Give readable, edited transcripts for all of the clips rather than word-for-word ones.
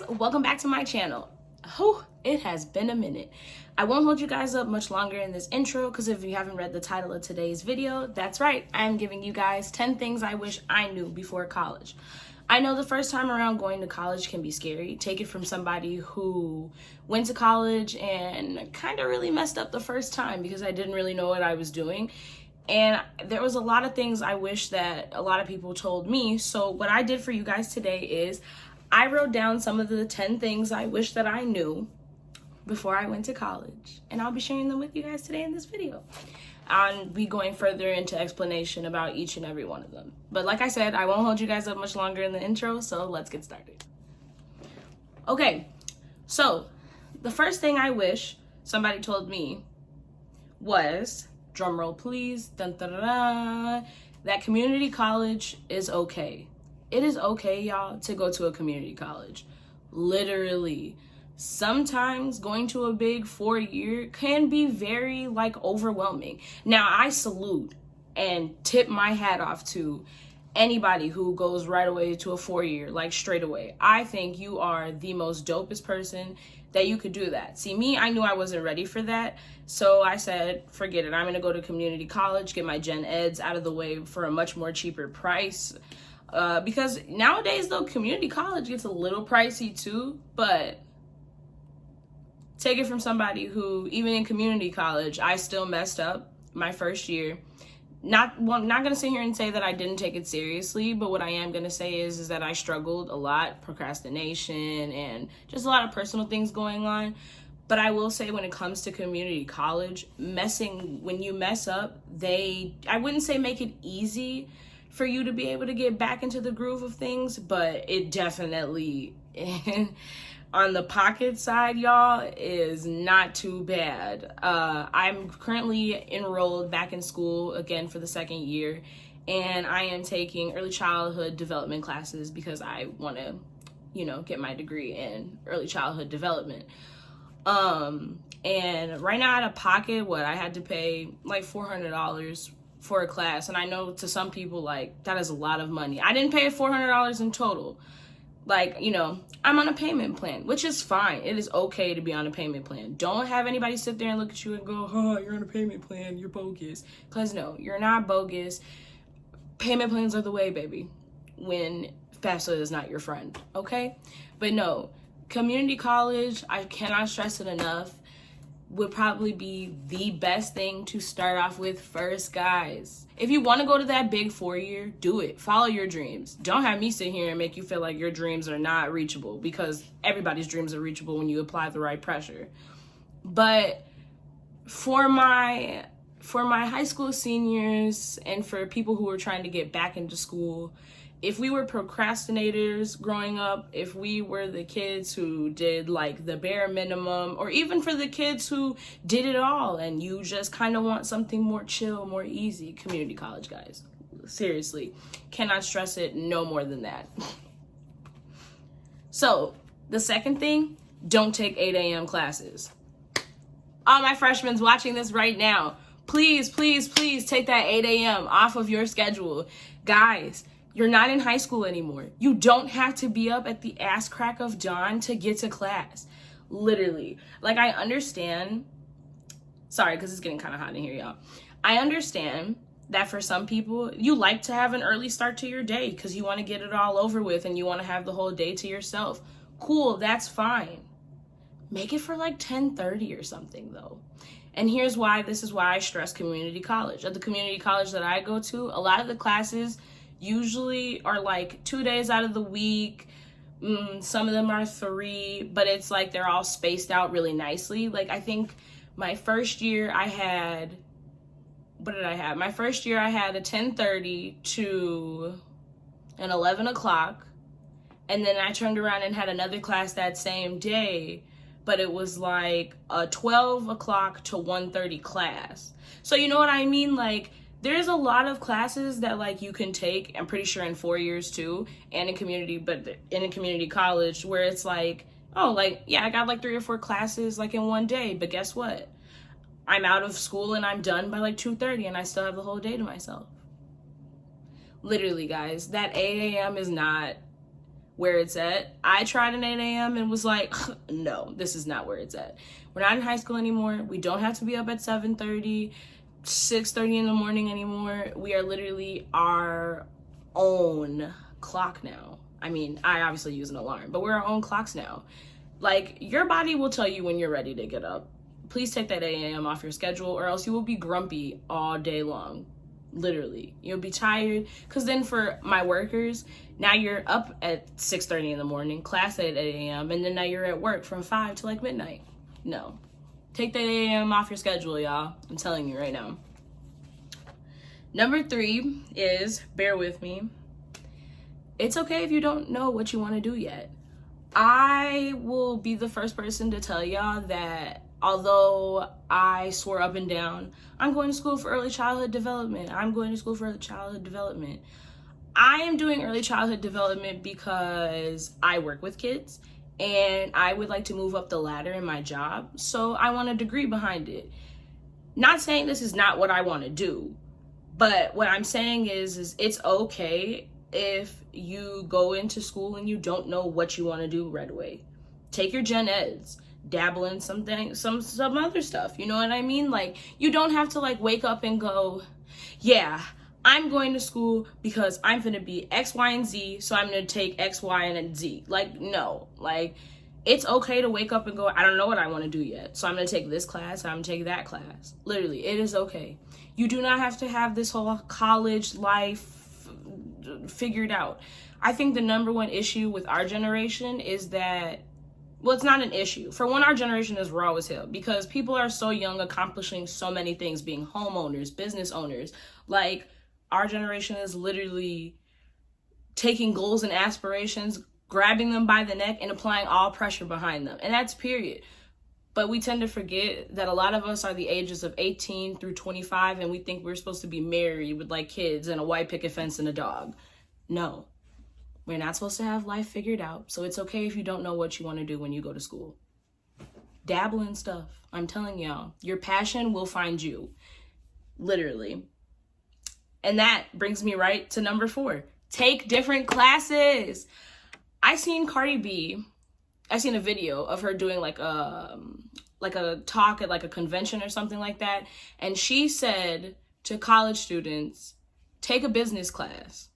welcome back to my channel. Oh, it has been a minute. I won't hold you guys up much longer in this intro because if you haven't read the title of today's video, that's right, I'm giving you guys 10 things I wish I knew before college. I know the first time around going to college can be scary. Take it from somebody who went to college and kind of really messed up the first time because I didn't really know what I was doing. And there was a lot of things I wish that a lot of people told me. So what I did for you guys today is I wrote down some of the 10 things I wish that I knew before I went to college. And I'll be sharing them with you guys today in this video. I'll be going further into explanation about each and every one of them. But like I said, I won't hold you guys up much longer in the intro, so let's get started. Okay, so the first thing I wish somebody told me was, drumroll please, dun, dun, dun, dun, that community college is okay. It is okay, y'all, to go to a community college. Literally. Sometimes going to a big 4-year can be very overwhelming. Now I salute and tip my hat off to anybody who goes right away to a 4-year, straight away. I think you are the most dopest person that you could do that. See, me, I knew I wasn't ready for that. So I said, forget it. I'm gonna go to community college, get my gen eds out of the way for a much more cheaper price. Because nowadays though, community college gets a little pricey too, but take it from somebody who, even in community college, I still messed up my first year. Not gonna sit here and say that I didn't take it seriously, but what I am gonna say is that I struggled a lot, procrastination and just a lot of personal things going on. But I will say when it comes to community college, when you mess up, I wouldn't say make it easy for you to be able to get back into the groove of things, but it definitely, on the pocket side, y'all, is not too bad. I'm currently enrolled back in school again for the second year, and I am taking early childhood development classes because I want to, get my degree in early childhood development. And right now out of pocket, I had to pay $400 for a class, and I know to some people that is a lot of money. I didn't pay $400 in total. I'm on a payment plan, which is fine. It is okay to be on a payment plan. Don't have anybody sit there and look at you and go, oh, you're on a payment plan, you're bogus. Because no, you're not bogus. Payment plans are the way, baby, when FAFSA is not your friend, okay? But no, community college, I cannot stress it enough, would probably be the best thing to start off with first, guys. If you want to go to that big 4-year, do it. Follow your dreams. Don't have me sit here and make you feel like your dreams are not reachable, because everybody's dreams are reachable when you apply the right pressure. But for my high school seniors and for people who are trying to get back into school, if we were procrastinators growing up, if we were the kids who did the bare minimum, or even for the kids who did it all and you just kind of want something more chill, more easy, community college, guys. Seriously, cannot stress it no more than that. So the second thing, don't take 8 a.m. classes. All my freshmen watching this right now, please, please, please take that 8 a.m. off of your schedule. Guys, you're not in high school anymore. You don't have to be up at the ass crack of dawn to get to class. Literally. I understand. Sorry, because it's getting kind of hot in here, y'all. I understand that for some people, you like to have an early start to your day because you want to get it all over with and you want to have the whole day to yourself. Cool, that's fine. Make it for 10:30 or something, though. And here's why. This is why I stress community college. At the community college that I go to, a lot of the classes usually are 2 days out of the week. Some of them are 3, but it's they're all spaced out really nicely. I think my first year I had, what did I have? My first year I had a 10:30 to an 11 o'clock. And then I turned around and had another class that same day, but it was a 12 o'clock to 1:30 class. So you know what I mean? There's a lot of classes that you can take, I'm pretty sure in 4 years too, and in a community college where it's yeah, I got 3 or 4 classes in one day, but guess what? I'm out of school and I'm done by 2:30 and I still have the whole day to myself. Literally, guys, that 8 a.m. is not where it's at. I tried an 8 a.m. and was like, no, this is not where it's at. We're not in high school anymore. We don't have to be up at 7:30, 6:30 in the morning anymore. We are literally our own clock now. I mean, I obviously use an alarm, but we're our own clocks now. Like, your body will tell you when you're ready to get up. Please take that 8 a.m. off your schedule, or else you will be grumpy all day long. Literally. You'll be tired. Because then for my workers, now you're up at 6:30 in the morning, class at 8 a.m., and then now you're at work from 5 to like midnight. No. Take that 8 a.m. off your schedule, y'all. I'm telling you right now. Number 3 is, bear with me, it's okay if you don't know what you want to do yet. I will be the first person to tell y'all that although I swore up and down, I'm going to school for early childhood development. I'm going to school for early childhood development. I am doing early childhood development because I work with kids and I would like to move up the ladder in my job. So I want a degree behind it. Not saying this is not what I want to do, but what I'm saying is it's okay if you go into school and you don't know what you want to do right away. Take your gen eds, dabble in something, some other stuff. You know what I mean? Like, you don't have to like wake up and go, yeah, I'm going to school because I'm going to be X, Y, and Z, so I'm going to take X, Y, and Z. Like, no. Like, it's okay to wake up and go, I don't know what I want to do yet, so I'm going to take this class, I'm going to take that class. Literally, it is okay. You do not have to have this whole college life figured out. I think the number one issue with our generation is that, well, it's not an issue. For one, our generation is raw as hell because people are so young, accomplishing so many things, being homeowners, business owners. Like, our generation is literally taking goals and aspirations, grabbing them by the neck and applying all pressure behind them. And that's period. But we tend to forget that a lot of us are the ages of 18 through 25 and we think we're supposed to be married with like kids and a white picket fence and a dog. No, we're not supposed to have life figured out. So it's okay if you don't know what you want to do when you go to school. Dabble in stuff. I'm telling y'all, your passion will find you. Literally. And that brings me right to number 4. Take different classes. I seen a video of her doing like a talk at like a convention or something like that. And she said to college students, take a business class.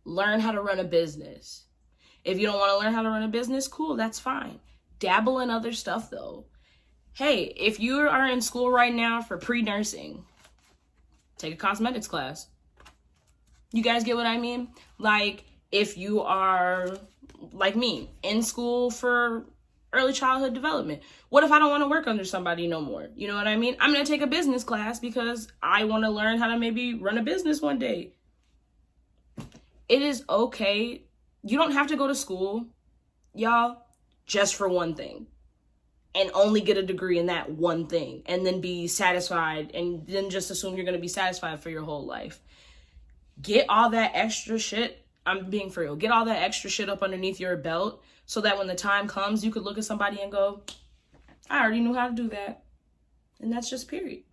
Learn how to run a business. If you don't want to learn how to run a business, cool, that's fine. Dabble in other stuff though. Hey, if you are in school right now for pre-nursing, take a cosmetics class. You guys get what I mean? Like, if you are like me, in school for early childhood development, what if I don't want to work under somebody no more? You know what I mean? I'm going to take a business class because I want to learn how to maybe run a business one day. It is okay. You don't have to go to school, y'all, just for one thing and only get a degree in that one thing and then be satisfied and then just assume you're going to be satisfied for your whole life. Get all that extra shit. I'm being for real. Get all that extra shit up underneath your belt so that when the time comes, you could look at somebody and go, I already knew how to do that. And that's just period.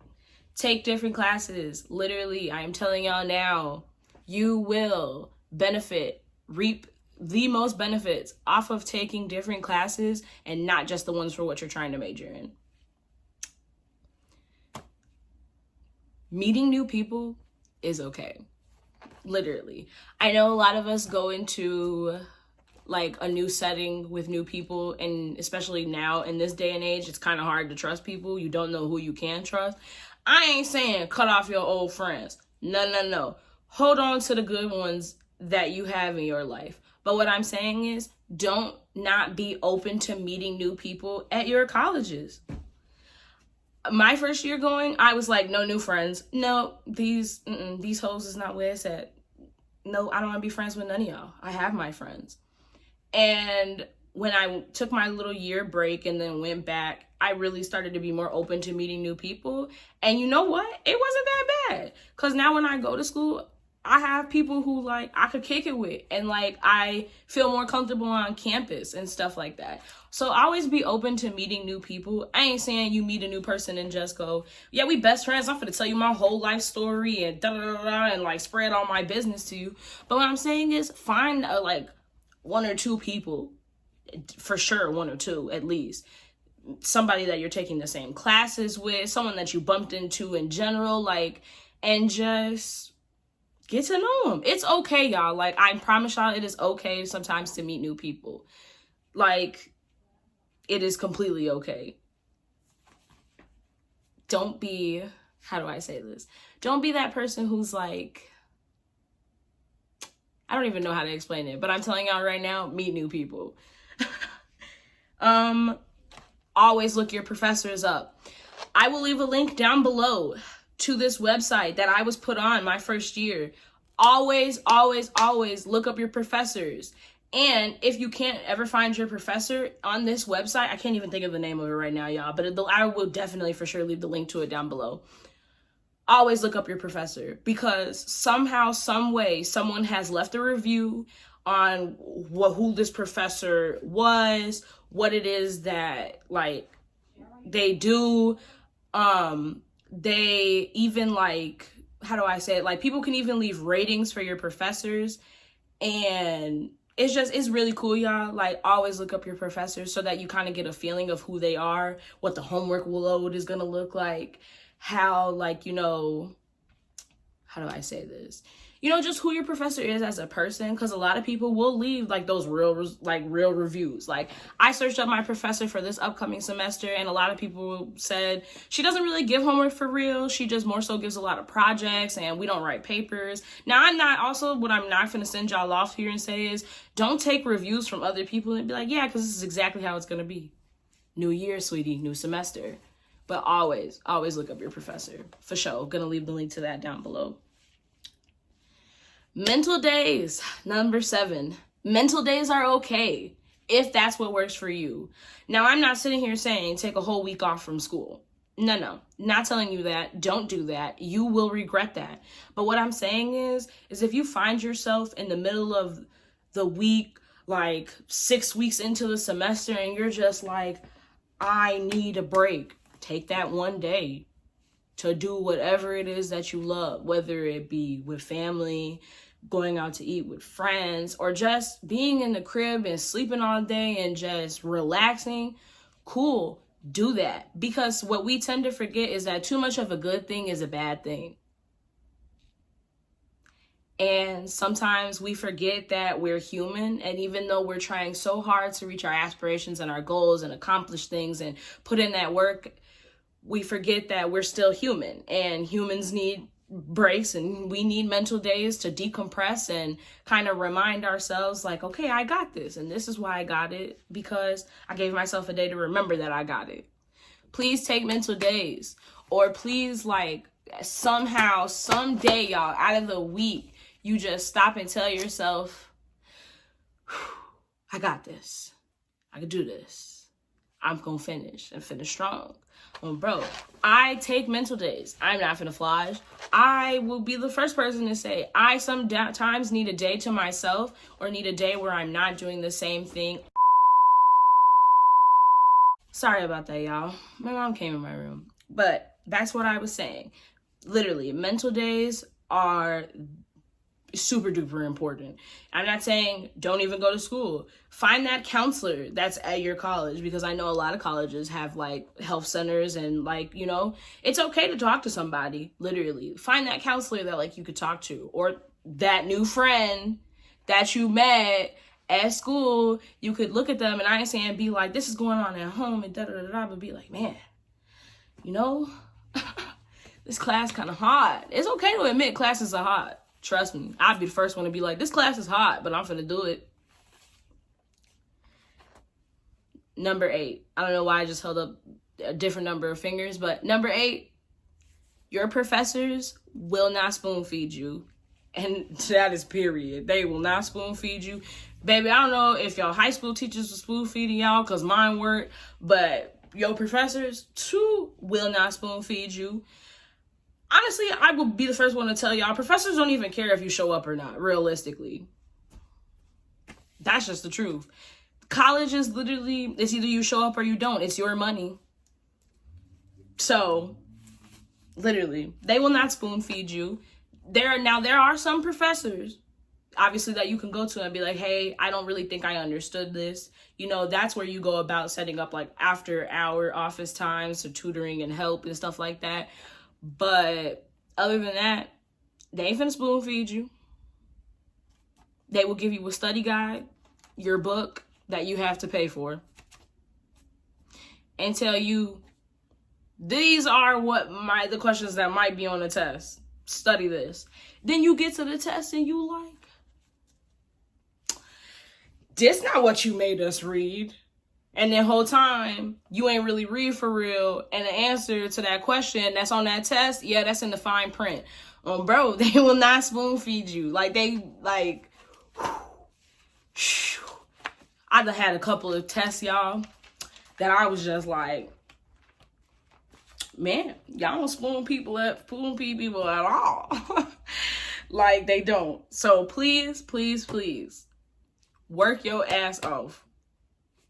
Take different classes. Literally, I am telling y'all now, you will benefit, reap the most benefits off of taking different classes and not just the ones for what you're trying to major in. Meeting new people is okay. Literally. I know a lot of us go into like a new setting with new people, and especially now in this day and age, it's kind of hard to trust people. You don't know who you can trust. I ain't saying cut off your old friends. No. Hold on to the good ones that you have in your life. But what I'm saying is, don't not be open to meeting new people at your colleges. My first year going, I was like, no new friends. No, these hoes is not where it's at. No, I don't want to be friends with none of y'all. I have my friends. And when I took my little year break and then went back, I really started to be more open to meeting new people. And you know what? It wasn't that bad. Because now when I go to school, I have people who like I could kick it with, and like I feel more comfortable on campus and stuff like that. So always be open to meeting new people. I ain't saying you meet a new person and just go, yeah, we best friends. I'm gonna tell you my whole life story and da da da da and like spread all my business to you. But what I'm saying is find a one or two people, for sure, one or two at least. Somebody that you're taking the same classes with, someone that you bumped into in general, like, and just get to know them. It's okay, y'all. Like, I promise y'all, it is okay sometimes to meet new people. Like, it is completely okay. Don't be, how do I say this? Don't be that person who's like, I don't even know how to explain it, but I'm telling y'all right now, meet new people. Always look your professors up. I will leave a link down below to this website that I was put on my first year. Always, always, always look up your professors. And if you can't ever find your professor on this website, I can't even think of the name of it right now, y'all, but I will definitely for sure leave the link to it down below. Always look up your professor, because somehow, some way, someone has left a review on who this professor was, what it is that, like, they do. They even, like, how do I say it? Like, people can even leave ratings for your professors, and it's really cool, y'all. Like, always look up your professors so that you kind of get a feeling of who they are, what the homework load is gonna look like, how, like, you know, how do I say this? You know, just who your professor is as a person, because a lot of people will leave, like, those real reviews. Like, I searched up my professor for this upcoming semester, and a lot of people said she doesn't really give homework for real. She just more so gives a lot of projects, and we don't write papers. Now, what I'm not going to send y'all off here and say is, don't take reviews from other people and be like, yeah, because this is exactly how it's going to be. New year, sweetie, new semester. But always, always look up your professor. For sure. Gonna leave the link to that down below. Mental days, number 7. Mental days are okay if that's what works for you. Now, I'm not sitting here saying take a whole week off from school. No, not telling you that. Don't do that. You will regret that. But what I'm saying is if you find yourself in the middle of the week, like 6 weeks into the semester, and you're just like, I need a break, take that one day to do whatever it is that you love, whether it be with family, going out to eat with friends, or just being in the crib and sleeping all day and just relaxing. Cool, do that. Because what we tend to forget is that too much of a good thing is a bad thing. And sometimes we forget that we're human, and even though we're trying so hard to reach our aspirations and our goals and accomplish things and put in that work, we forget that we're still human, and humans need breaks, and we need mental days to decompress and kind of remind ourselves, like, okay, I got this, and this is why I got it, because I gave myself a day to remember that I got it. Please take mental days, or please, like, somehow, someday, y'all, out of the week, you just stop and tell yourself, I got this. I can do this. I'm gonna finish and finish strong. Bro, I take mental days. I'm not finna flash. I will be the first person to say I sometimes need a day to myself, or need a day where I'm not doing the same thing. Sorry about that, y'all. My mom came in my room. But that's what I was saying. Literally, mental days are super duper important. I'm not saying don't even go to school. Find that counselor that's at your college, because I know a lot of colleges have, like, health centers, and, like, you know, it's okay to talk to somebody. Literally, find that counselor that, like, you could talk to, or that new friend that you met at school. You could look at them, and I ain't saying be like, this is going on at home and da-da-da-da, but be like, man, you know, this class kind of hard. It's okay to admit classes are hard. Trust me, I'd be the first one to be like, this class is hard, but I'm finna do it. Number 8. I don't know why I just held up a different number of fingers, but number 8, your professors will not spoon feed you. And that is period. They will not spoon feed you. Baby, I don't know if y'all high school teachers were spoon feeding y'all, because mine weren't, but your professors too will not spoon feed you. Honestly, I will be the first one to tell y'all, professors don't even care if you show up or not, realistically. That's just the truth. College is literally, it's either you show up or you don't. It's your money. So, literally, they will not spoon feed you. There are some professors obviously, that you can go to and be like, hey, I don't really think I understood this. You know, that's where you go about setting up like after hour office times for tutoring and help and stuff like that. But other than that, they ain't finna spoon feed you. They will give you a study guide, your book that you have to pay for, and tell you, these are the questions that might be on the test. Study this. Then you get to the test and you like, this not what you made us read. And the whole time, you ain't really read for real. And the answer to that question that's on that test, yeah, that's in the fine print. Bro, they will not spoon feed you. I've had a couple of tests, y'all, that I was just like, man, y'all don't spoon feed people at all. Like, they don't. So please, please, please, work your ass off.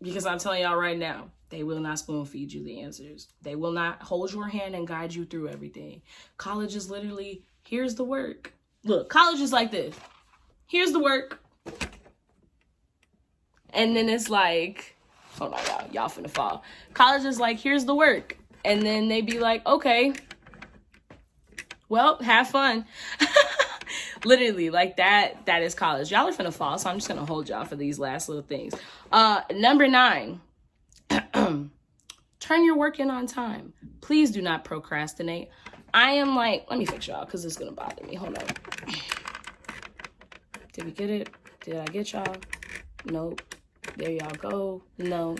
Because I'm telling y'all right now, they will not spoon feed you the answers. They will not hold your hand and guide you through everything. College is literally, here's the work. Look, college is like this. Here's the work. And then it's like, hold on, y'all finna fall. College is like, here's the work. And then they be like, okay, well, have fun. Literally, like that is college. Y'all are finna fall, so I'm just gonna hold y'all for these last little things. Number 9, turn your work in on time. Please do not procrastinate. I am like, let me fix y'all, because it's gonna bother me. Hold on. Did we get it? Did I get y'all? Nope. There y'all go. No.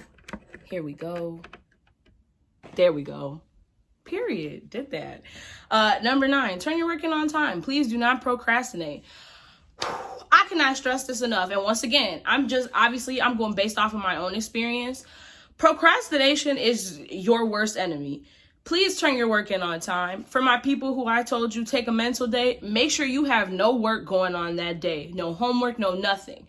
Here we go. There we go. Period. Did that. Number 9, turn your work in on time. Please do not procrastinate. I cannot stress this enough. And once again, I'm going based off of my own experience. Procrastination is your worst enemy. Please turn your work in on time. For my people who I told you take a mental day, make sure you have no work going on that day. No homework, no nothing.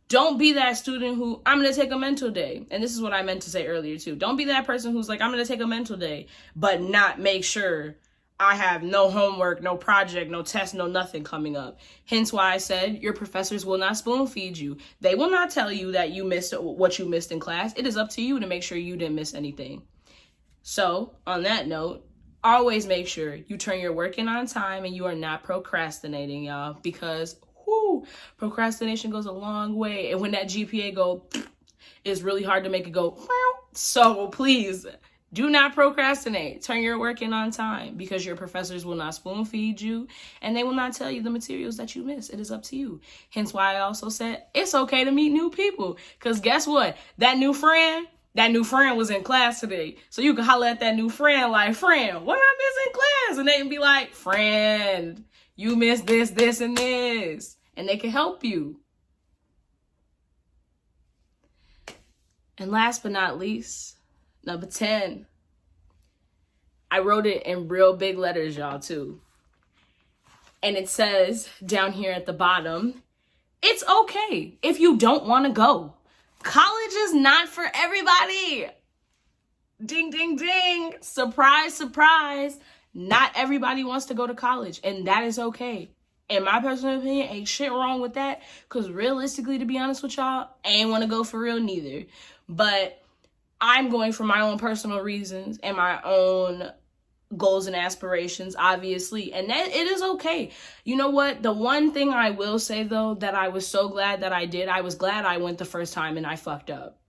Don't be that student who, I'm going to take a mental day. And this is what I meant to say earlier too. Don't be that person who's like, I'm going to take a mental day, but not make sure I have no homework, no project, no test, no nothing coming up. Hence why I said your professors will not spoon feed you. They will not tell you that you missed what you missed in class. It is up to you to make sure you didn't miss anything. So on that note, always make sure you turn your work in on time and you are not procrastinating, y'all, because procrastination goes a long way. And when that GPA go, it's really hard to make it go. So please do not procrastinate. Turn your work in on time, because your professors will not spoon feed you and they will not tell you the materials that you miss. It is up to you. Hence why I also said it's okay to meet new people, because guess what? That new friend was in class today. So you can holler at that new friend like, friend, what I miss in class? And they can be like, friend, you missed this, this, and this. And they can help you. And last but not least, number 10. I wrote it in real big letters, y'all, too. And it says down here at the bottom, it's okay if you don't want to go. College is not for everybody. Ding, ding, ding. Surprise, surprise. Not everybody wants to go to college, and that is okay. In my personal opinion, ain't shit wrong with that, because realistically, to be honest with y'all, I ain't want to go for real neither. But I'm going for my own personal reasons and my own goals and aspirations, obviously, and that it is okay. You know what? The one thing I will say, though, that I was so glad that I did, I was glad I went the first time and I fucked up.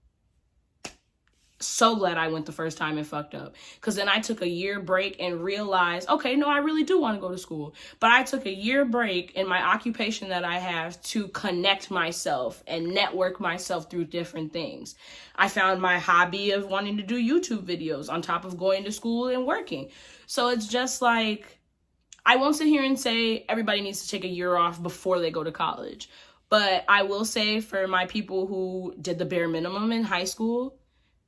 So glad I went the first time and fucked up, because then I took a year break and realized, okay, no, I really do want to go to school. But I took a year break in my occupation that I have to connect myself and network myself through different things. I found my hobby of wanting to do YouTube videos on top of going to school and working. So it's just like, I won't sit here and say everybody needs to take a year off before they go to college. But I will say, for my people who did the bare minimum in high school,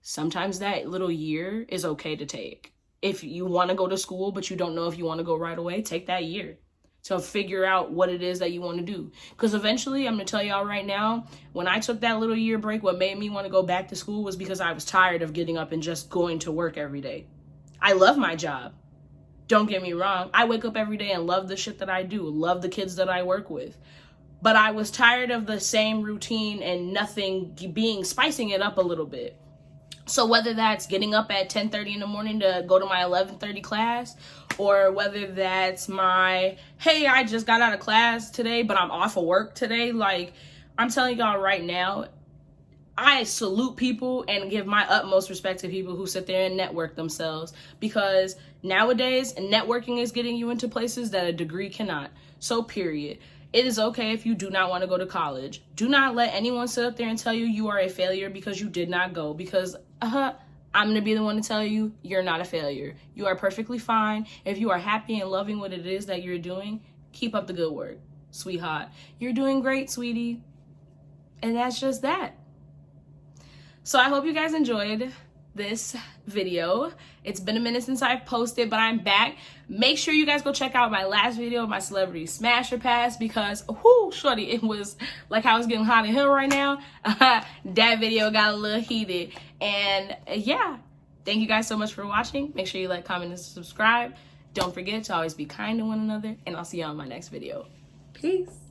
sometimes that little year is okay to take. If you want to go to school, but you don't know if you want to go right away, take that year to figure out what it is that you want to do. Because eventually, I'm going to tell y'all right now, when I took that little year break, what made me want to go back to school was because I was tired of getting up and just going to work every day. I love my job. Don't get me wrong. I wake up every day and love the shit that I do, love the kids that I work with. but I was tired of the same routine and nothing spicing it up a little bit. So whether that's getting up at 10:30 in the morning to go to my 11:30 class, or whether that's my, hey, I just got out of class today, but I'm off of work today. Like, I'm telling y'all right now, I salute people and give my utmost respect to people who sit there and network themselves, because nowadays networking is getting you into places that a degree cannot. So period. It is okay if you do not want to go to college. Do not let anyone sit up there and tell you you are a failure because you did not go, because I'm going to be the one to tell you you're not a failure. You are perfectly fine. If you are happy and loving what it is that you're doing, keep up the good work, sweetheart. You're doing great, sweetie. And that's just that. So I hope you guys enjoyed this video. It's been a minute since I've posted, but I'm back. Make sure you guys go check out my last video, my Celebrity Smasher Pass, because whoo, shorty, it was like how it's getting hot in here right now. That video got a little heated. And yeah, thank you guys so much for watching. Make sure you like, comment, and subscribe. Don't forget to always be kind to one another, and I'll see you on my next video. Peace.